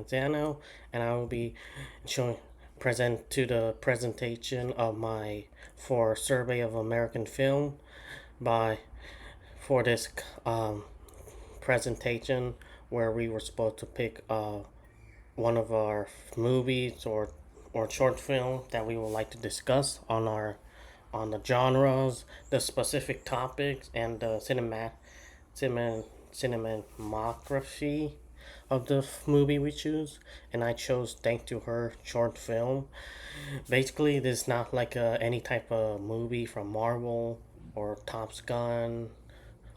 Manzano, and I will be showing present to the presentation of my for Survey of American Film by for this presentation where we were supposed to pick one of our movies or short film that we would like to discuss on the genres, the specific topics, and the cinema, cinematography of the movie we choose. And I chose Thanks to Her short film. Basically, this is not like any type of movie from Marvel or Top Gun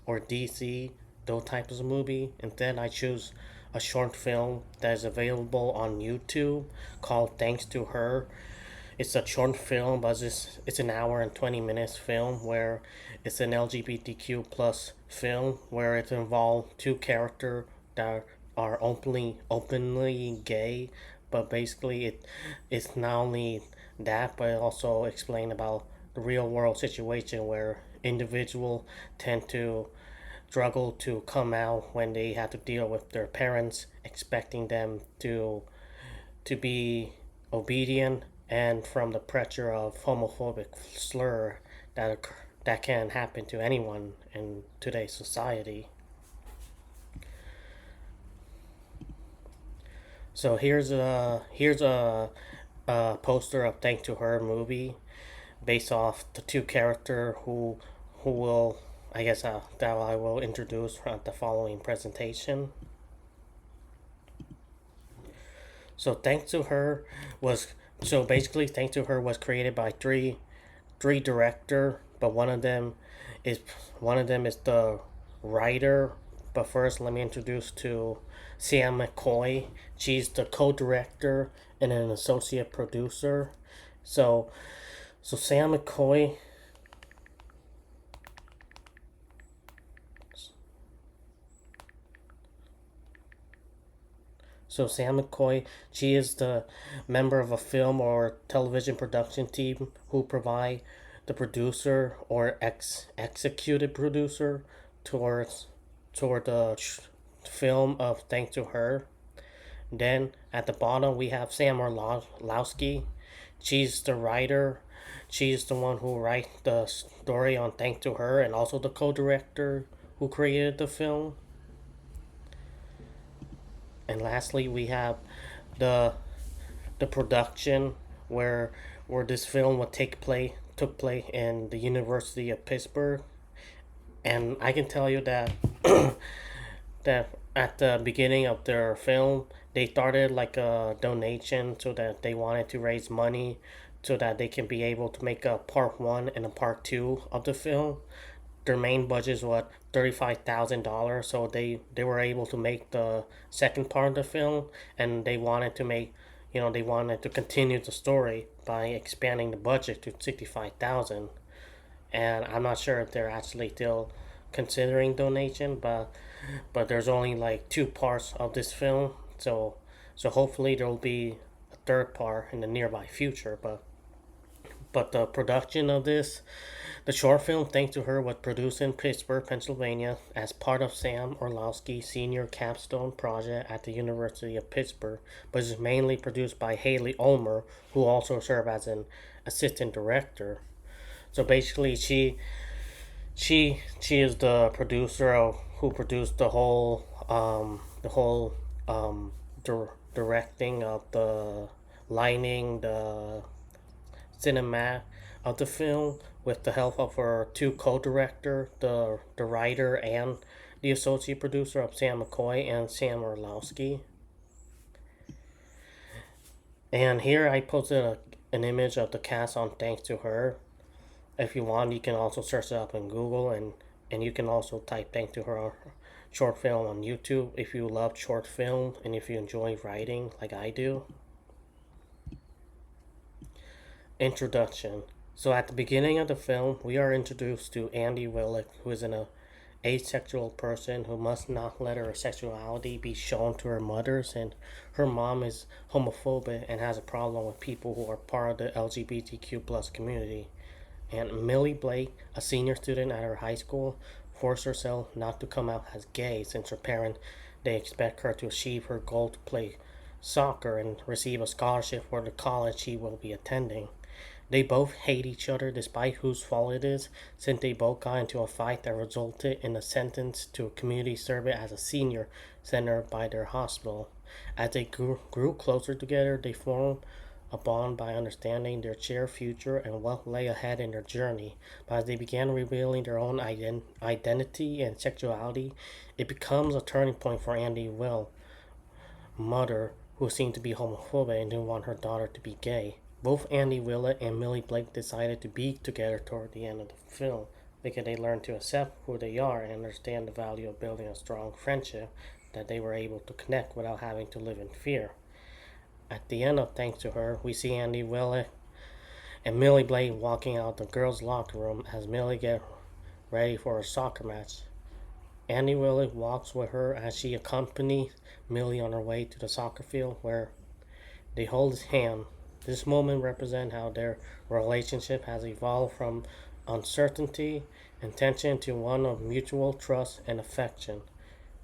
or DC, those types of movie. Instead, I choose a short film that is available on YouTube called Thanks to Her. It's a short film, but it's an hour and 20 minutes film where it's an LGBTQ plus film where it involves two characters that are openly gay, but basically it's not only that, but it also explain about the real world situation where individuals tend to struggle to come out when they have to deal with their parents expecting them to be obedient and from the pressure of homophobic slur that can happen to anyone in today's society. So here's a poster of Thank to Her movie based off the two character who will I guess that I will introduce from the following presentation. So Thanks to Her was so basically Thanks to Her was created by three director, but is one of them is the writer. But first, let me introduce to Sam McCoy. She's the co-director and an associate producer. So Sam McCoy. So Sam McCoy, she is the member of a film or television production team who provide the producer or executive producer towards toward the film of Thanks to Her. Then at the bottom we have Sam Orlowski. She's the writer. She's the one who writes the story on Thanks to Her and also the co-director who created the film. And lastly, we have the the production where this film would take place took place in the University of Pittsburgh. And I can tell you that that at the beginning of their film, they started like a donation so that they wanted to raise money so that they can be able to make a part one and a part two of the film. Their main budget is what $35,000, so they were able to make the second part of the film, and they wanted to make they wanted to continue the story by expanding the budget to 65,000. And I'm not sure if they're actually still considering donation, but there's only like two parts of this film, so hopefully there will be a third part in the nearby future. But the production of the short film Thanks to Her was produced in Pittsburgh, Pennsylvania as part of Sam Orlowski's senior capstone project at the University of Pittsburgh, but is mainly produced by Haley Ulmer, who also served as an assistant director. So basically, she is the producer of who produced the whole directing of the lighting, the cinema of the film with the help of her two co-director, the writer and the associate producer of Sam McCoy and Sam Orlowski. And here I posted an image of the cast on Thanks to Her. If you want, you can also search it up in Google, and you can also type Thanks to Her short film on YouTube if you love short film and if you enjoy writing like I do. Introduction. So at the beginning of the film, we are introduced to Andy Willick, who is an asexual person who must not let her sexuality be shown to her mothers, and her mom is homophobic and has a problem with people who are part of the LGBTQ plus community. And Millie Blake, a senior student at her high school, forced herself not to come out as gay since her parents they expect her to achieve her goal to play soccer and receive a scholarship for the college he will be attending. They both hate each other despite whose fault it is, since they both got into a fight that resulted in a sentence to a community service as a senior center by their hospital. As they grew closer together, they formed a bond by understanding their shared future and what lay ahead in their journey. But as they began revealing their own identity and sexuality, it becomes a turning point for Andy Will, mother who seemed to be homophobic and didn't want her daughter to be gay. Both Andy Willett and Millie Blake decided to be together toward the end of the film because they learned to accept who they are and understand the value of building a strong friendship that they were able to connect without having to live in fear. At the end of Thanks to Her, we see Andy Willett and Millie Blake walking out the girls' locker room as Millie gets ready for a soccer match. Andy Willett walks with her as she accompanies Millie on her way to the soccer field where they hold his hand. This moment represents how their relationship has evolved from uncertainty and tension to one of mutual trust and affection,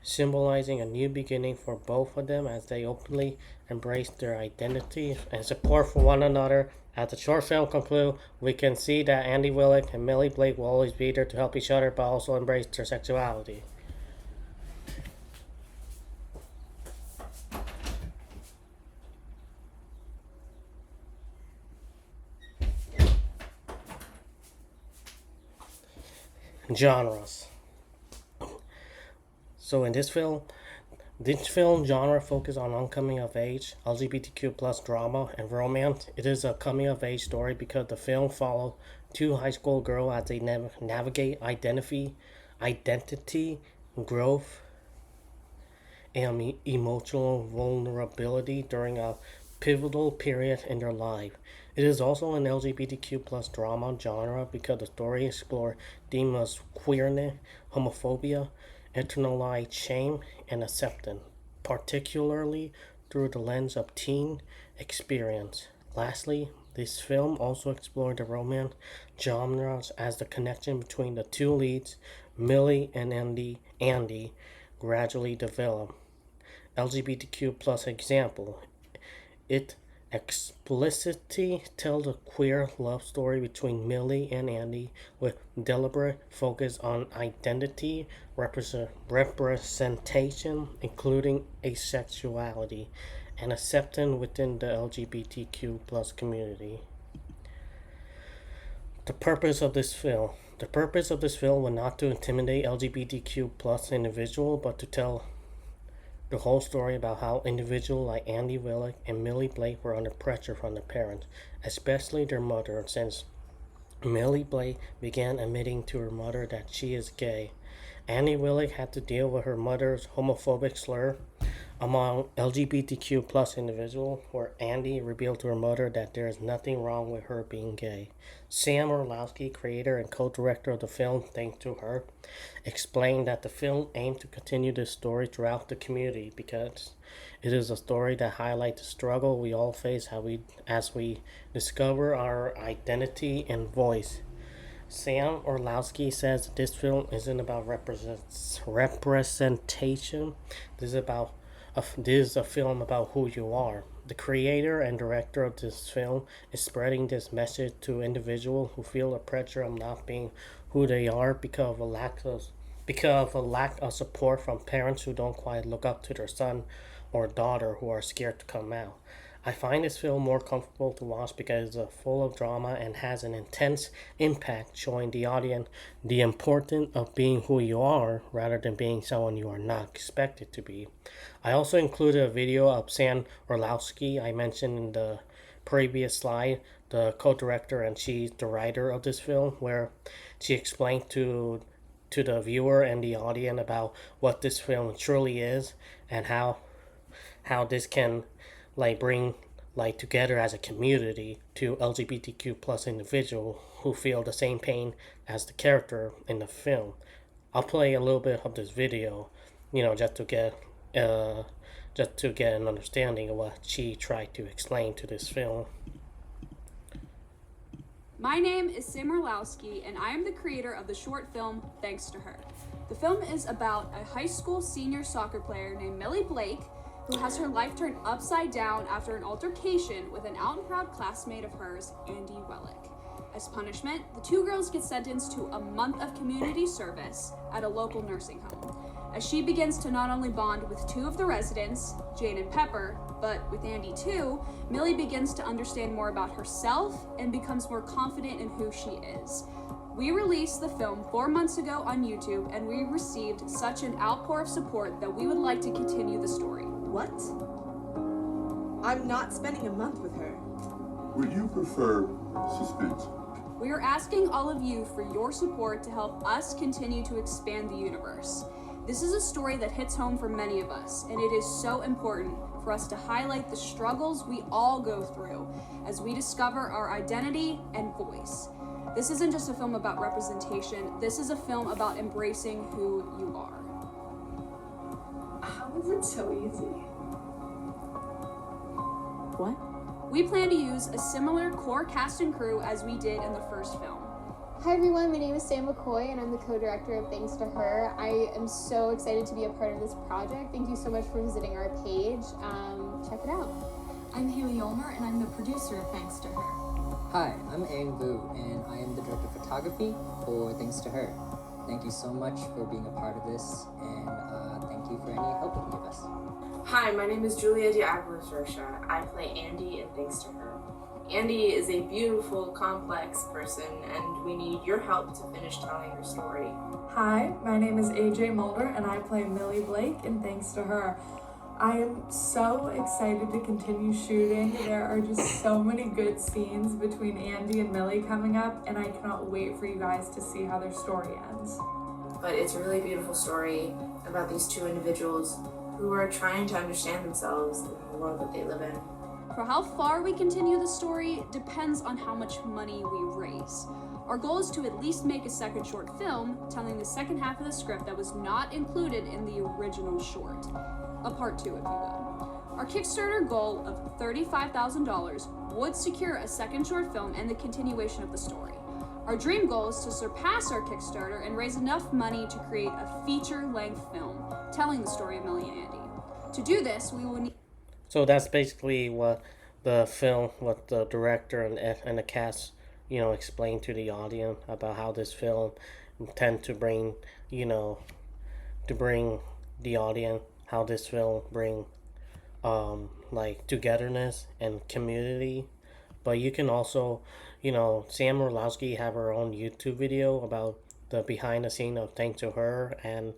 symbolizing a new beginning for both of them as they openly embrace their identity and support for one another. As the short film concludes, we can see that Andy Willick and Millie Blake will always be there to help each other but also embrace their sexuality. Genres. So in this film genre focuses on coming of age, LGBTQ plus drama, and romance. It is a coming of age story because the film follows two high school girls as they navigate identity, growth, and emotional vulnerability during a pivotal period in their life. It is also an LGBTQ plus drama genre because the story explores themes of queerness, homophobia, internalized shame, and acceptance, particularly through the lens of teen experience. Lastly, this film also explored the romance genres as the connection between the two leads, Millie and Andy gradually developed. LGBTQ plus example, it explicitly tells a queer love story between Millie and Andy with deliberate focus on identity representation, including asexuality, and acceptance within the LGBTQ plus community. The purpose of this film. The purpose of this film was not to intimidate LGBTQ plus individual, but to tell the whole story about how individuals like Andy Willick and Millie Blake were under pressure from their parents, especially their mother, since Millie Blake began admitting to her mother that she is gay. Andy Willick had to deal with her mother's homophobic slur among LGBTQ plus individuals, where Andy revealed to her mother that there is nothing wrong with her being gay. Sam Orlowski, creator and co-director of the film Thanks to Her, explained that the film aimed to continue this story throughout the community because it is a story that highlights the struggle we all face as we discover our identity and voice. Sam Orlowski says this film isn't about representation. This is a film about who you are. The creator and director of this film is spreading this message to individuals who feel the pressure of not being who they are because of a lack of support from parents who don't quite look up to their son or daughter who are scared to come out. I find this film more comfortable to watch because it's full of drama and has an intense impact, showing the audience the importance of being who you are rather than being someone you are not expected to be. I also included a video of Sam Orlowski I mentioned in the previous slide, the co-director and she's the writer of this film, where she explained to the viewer and the audience about what this film truly is and how this can bring together as a community to LGBTQ plus individuals who feel the same pain as the character in the film. I'll play a little bit of this video, just to get an understanding of what she tried to explain to this film. My name is Sam Orlowski, and I am the creator of the short film Thanks to Her. The film is about a high school senior soccer player named Millie Blake who has her life turned upside down after an altercation with an out and proud classmate of hers, Andy Wellick. As punishment, the two girls get sentenced to a month of community service at a local nursing home. As she begins to not only bond with two of the residents, Jane and Pepper, but with Andy too, Millie begins to understand more about herself and becomes more confident in who she is. We released the film 4 months ago on YouTube, and we received such an outpour of support that we would like to continue the story. What? I'm not spending a month with her. Would you prefer suspense? We are asking all of you for your support to help us continue to expand the universe. This is a story that hits home for many of us, and it is so important for us to highlight the struggles we all go through as we discover our identity and voice. This isn't just a film about representation, this is a film about embracing who you are. How is it so easy? What? We plan to use a similar core cast and crew as we did in the first film. Hi everyone, my name is Sam McCoy and I'm the co-director of Thanks to Her. I am so excited to be a part of this project. Thank you so much for visiting our page. Check it out. I'm Haley Ulmer and I'm the producer of Thanks to Her. Hi, I'm Aang Vu and I am the director of photography for Thanks to Her. Thank you so much for being a part of this and thank you for any help you can give us. Hi, my name is Julia de Aguilar Rocha. I play Andy in Thanks to Her. Andy is a beautiful, complex person, and we need your help to finish telling her story. Hi, my name is AJ Mulder, and I play Millie Blake in Thanks to Her. I am so excited to continue shooting. There are just so many good scenes between Andy and Millie coming up, and I cannot wait for you guys to see how their story ends. But it's a really beautiful story about these two individuals who are trying to understand themselves in the world that they live in. For how far we continue the story depends on how much money we raise. Our goal is to at least make a second short film telling the second half of the script that was not included in the original short. A part 2, if you will. Our Kickstarter goal of $35,000 would secure a second short film and the continuation of the story. Our dream goal is to surpass our Kickstarter and raise enough money to create a feature-length film telling the story of Millie and Andy. To do this, we will need... So that's basically what the director and the cast, explained to the audience about how this film tend to bring, to bring the audience, how this film bring, like togetherness and community. But you can also, Sam Orlowski have her own YouTube video about the behind the scene of Thanks to Her and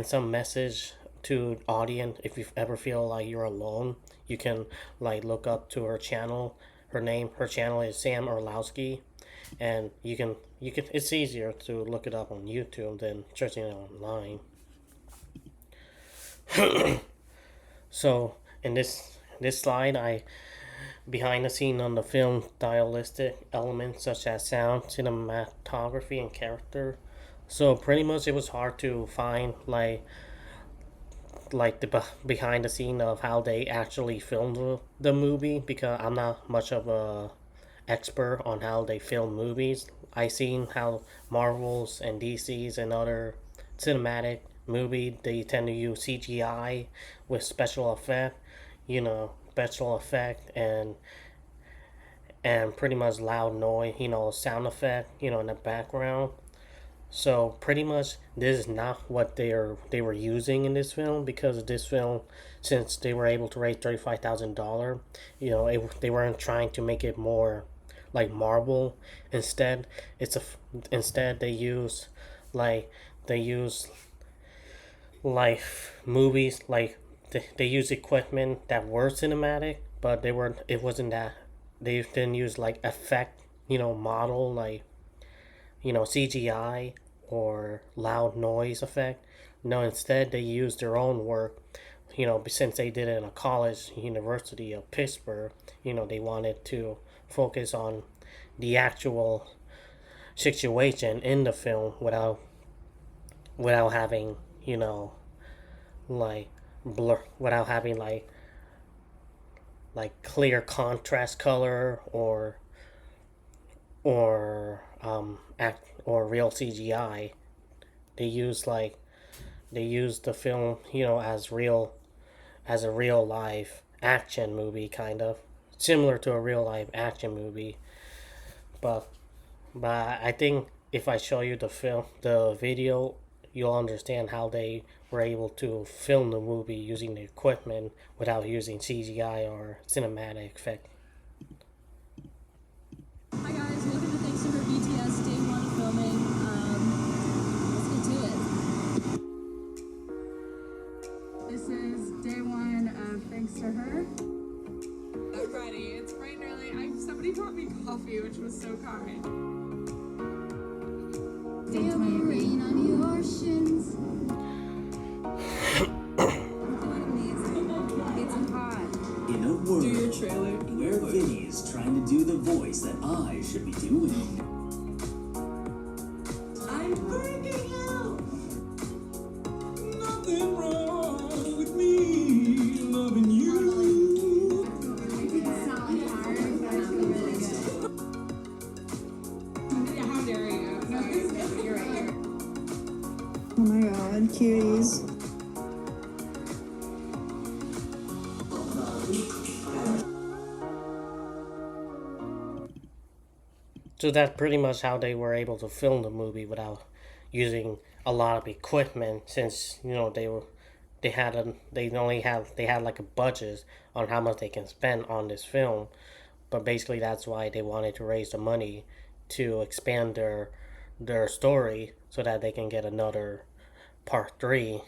some message to audience. If you ever feel like you're alone, you can look up to her channel. Her channel is Sam Orlowski, and you can it's easier to look it up on YouTube than searching it online. So in this slide, behind the scene on the film, stylistic elements such as sound, cinematography, and character. So pretty much it was hard to find the behind the scene of how they actually filmed the movie, because I'm not much of a expert on how they film movies. I seen how Marvels and DC's and other cinematic movie, they tend to use CGI with special effect and pretty much loud noise, sound effect, in the background. So pretty much this is not what they were using in this film, because this film, since they were able to raise $35,000, they weren't trying to make it more like Marvel. Instead they use movies, they use equipment that were cinematic, but it wasn't that. They didn't use effect, model CGI or loud noise effect. No, instead they used their own work. Since they did it in a college, University of Pittsburgh, they wanted to focus on the actual situation in the film without having, blur, without having clear contrast color or real CGI. They use the film, as real as a real life action movie, kind of similar to a real life action movie. But I think if I show you the video, you'll understand how they were able to film the movie using the equipment without using CGI or cinematic effect. Hi guys, welcome to Thanks to Her BTS Day 1 filming. Let's get to it. This is day 1 of Thanks to Her. I'm ready. It's bright and early. Somebody brought me coffee, which was so kind. Day of rain on the oceans. It's hot. In a world Do your trailer. where Vinny is trying to do the voice that I should be doing. I'm freaking out! Nothing wrong with me loving you. How dare you? No, you're right. Oh my god, cuties. So that's pretty much how they were able to film the movie without using a lot of equipment, since they had like a budget on how much they can spend on this film. But basically that's why they wanted to raise the money to expand their story so that they can get another part 3.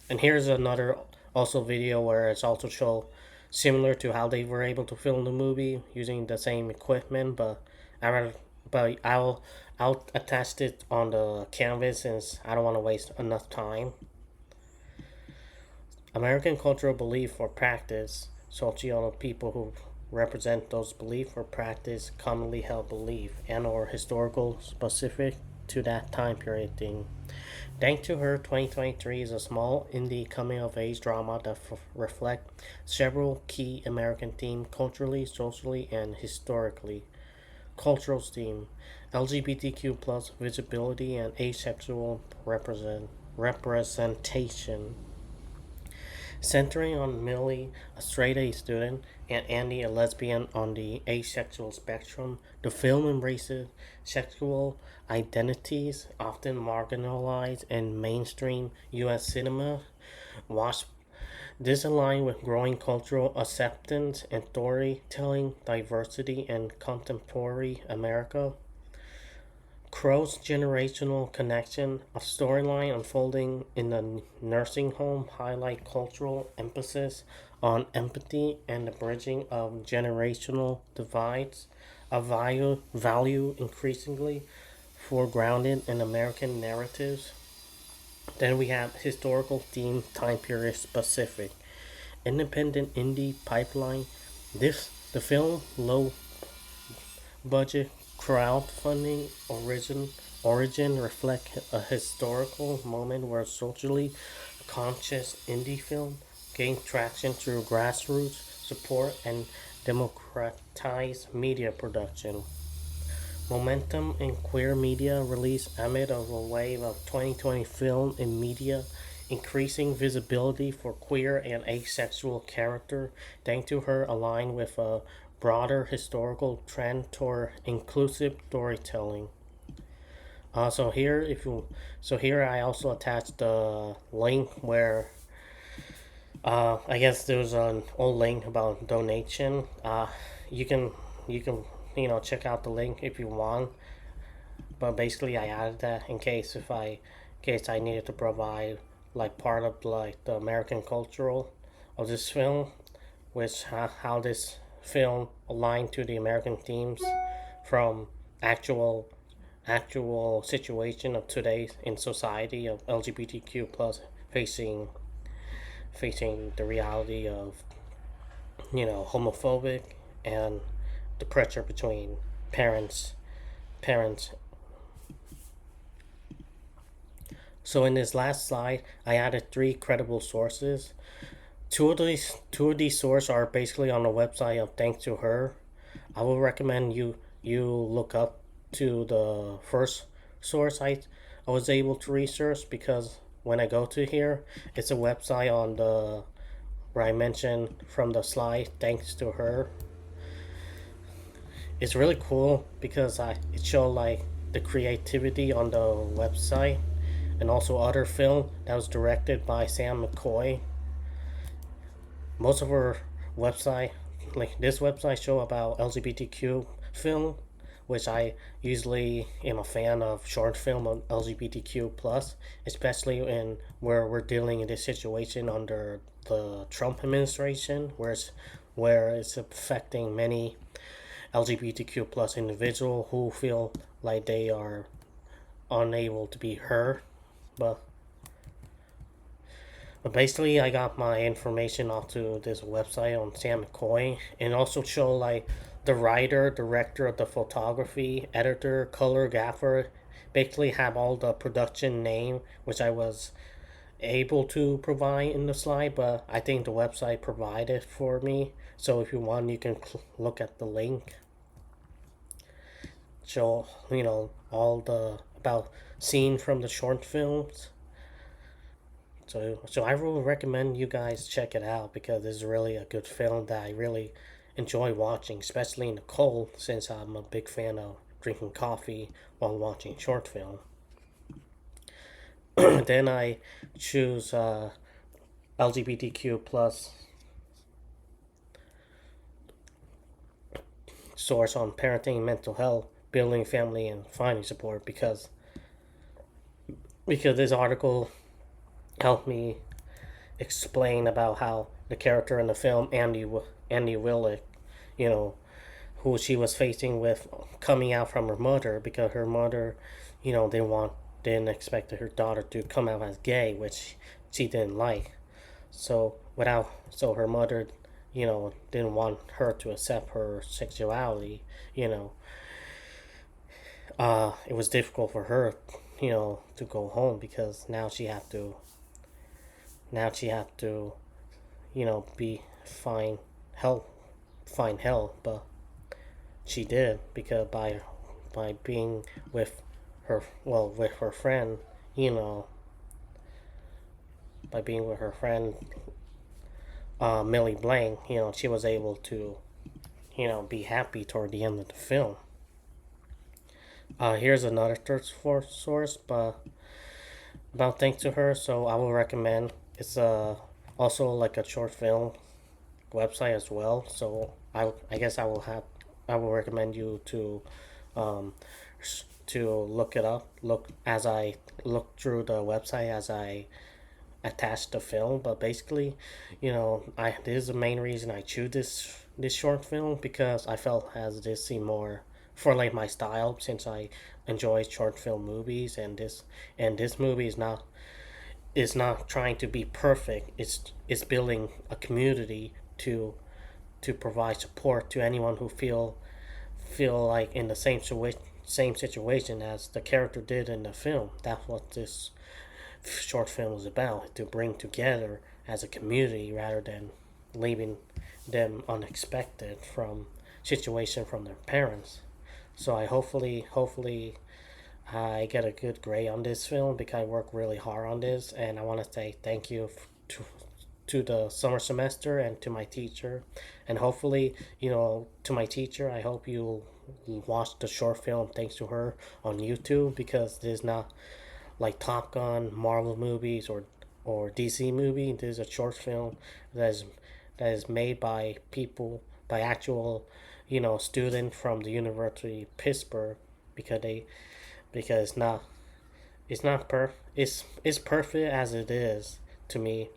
And here's another also video where it's also show similar to how they were able to film the movie using the same equipment, but I'll attach it on the canvas since I don't want to waste enough time. American cultural belief or practice. Social people who represent those belief or practice commonly held belief and or historical specific to that time period thing. Thanks to Her 2023 is a small indie coming-of-age drama that reflects several key American themes culturally, socially, and historically. Cultural theme: LGBTQ plus visibility and asexual representation. Centering on Millie, a straight-A student, and Andy, a lesbian on the asexual spectrum, the film embraces sexual identities often marginalized in mainstream U.S. cinema. This aligns with growing cultural acceptance and storytelling diversity in contemporary America. Cross-generational connection, a storyline unfolding in a nursing home, highlight cultural emphasis on empathy and the bridging of generational divides, a value increasingly foregrounded in American narratives. Then we have historical theme, time period specific. Independent indie pipeline. The film low budget crowdfunding origin reflect a historical moment where socially conscious indie film gained traction through grassroots support and democratized media production. Momentum in queer media release amid of a wave of 2020 film and media, increasing visibility for queer and asexual character. Thanks to Her aligned with a broader historical trend toward inclusive storytelling. So here I also attached the link where I guess there's an old link about donation. You can check out the link if you want, but basically I added that in case I needed to provide like part of like the American cultural of this film, which how this film aligned to the American themes from actual situation of today in society of LGBTQ plus facing the reality of homophobic and the pressure between parents. So in this last slide, I added 3 credible sources. Two of these sources are basically on the website of Thanks to Her. I will recommend you look up to the first source I was able to research, because when I go to here, it's a website on the where I mentioned from the slide, thanks to her. It's really cool because it showed like the creativity on the website, and also other film that was directed by Sam McCoy. Most of her website, like this website, show about LGBTQ film, which I usually am a fan of short film on LGBTQ plus, especially in where we're dealing in this situation under the Trump administration, where it's affecting many LGBTQ plus individual who feel like they are unable to be heard. But basically, I got my information off to this website on Sam McCoy, and also show like the writer, director of the photography, editor, color, gaffer, basically have all the production name, which I was able to provide in the slide, but I think the website provided for me. So if you want, you can look at the link. Show, all the about scene from the short films. So I will recommend you guys check it out because it's really a good film that I really enjoy watching, especially in the cold, since I'm a big fan of drinking coffee while watching short film. Then I choose LGBTQ plus source on parenting, mental health, building family, and finding support because this article helped me explain about how the character in the film, Andy Willick, who she was facing with coming out from her mother, because her mother, didn't expect her daughter to come out as gay, which she didn't like. So her mother, didn't want her to accept her sexuality. It was difficult for her, to go home because now she had to, find help, but she did because by being with her friend, by being with her friend Millie Blank, she was able to, be happy toward the end of the film. Here's another third source, but about thanks to her, so I will recommend. It's also like a short film website as well. So I guess I will recommend you to look it up. Look as I look through the website as I attach the film. But basically, this is the main reason I choose this short film, because I felt as this seemed more for like my style, since I enjoy short film movies, and this movie is not trying to be perfect. It's building a community to provide support to anyone who feel like in the same situation as the character did in the film. That's what this short film is about, to bring together as a community rather than leaving them unexpected from situation from their parents. So I hopefully I get a good grade on this film because I work really hard on this, and I want to say thank you to the summer semester and to my teacher, and hopefully to my teacher, I hope you watch the short film thanks to her on YouTube, because there's not like Top Gun, Marvel movies, or DC movie. There's a short film that is made by actual students from the University of Pittsburgh, because it's perfect as it is to me.